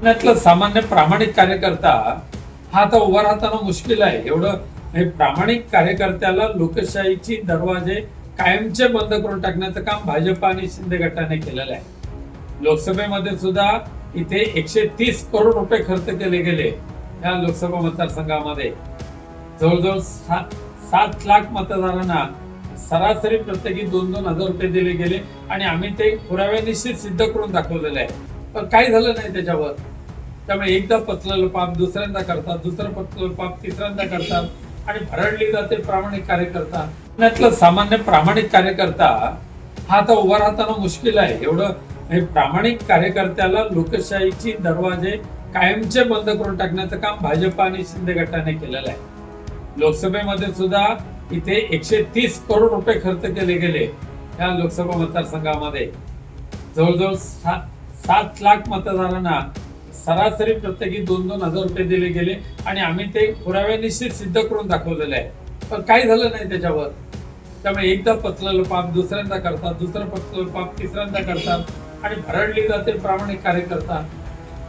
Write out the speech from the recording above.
त्यातला सामान्य प्रामाणिक कार्यकर्ता हा आता उभा राहताना मुश्किल आहे. एवढं हे प्रामाणिक कार्यकर्त्याला लोकशाहीची दरवाजे कायमचे बंद करून टाकण्याचं काम भाजप आणि शिंदे गटाने केलेलं आहे. लोकसभेमध्ये सुद्धा इथे 130 करोड रुपये खर्च केले गेले. या लोकसभा मतदारसंघामध्ये जवळजवळ 7 लाख मतदारांना सरासरी प्रत्येकी 2-2 हजार रुपये दिले गेले आणि आम्ही ते पुराव्यानिश्चित सिद्ध करून दाखवलेलं आहे. पण काही झालं नाही त्याच्यावर. त्यामुळे एकदा पचलेलं पाप दुसऱ्यांदा करतात, दुसरं पचलेलं पाप तिसऱ्यांदा करतात आणि भरडली जाते प्रामाणिक कार्यकर्ता. त्यातला सामान्य प्रामाणिक कार्यकर्ता हा आता उभा राहताना मुश्किल आहे. एवढं हे प्रामाणिक कार्यकर्त्याला लोकशाहीची दरवाजे कायमचे बंद करून टाकण्याचं काम भाजप आणि शिंदे गटाने केलेलं आहे. लोकसभेमध्ये सुद्धा इथे 130 करोड रुपये खर्च केले गेले. या लोकसभा मतदारसंघामध्ये जवळजवळ 7 लाख मतदारांना सरासरी प्रत्येकी 2-2 हजार रुपये दिले गेले आणि आम्ही ते पुराव्यानिश्चित सिद्ध करून दाखवलेलं आहे. पण काही झालं नाही त्याच्यावर. त्यामुळे एकदा पचलेलं पाप दुसऱ्यांदा करतात, दुसरं पचलेलं पाप तिसऱ्यांदा करतात आणि भरडली जाते प्रामाणिक कार्यकर्ता.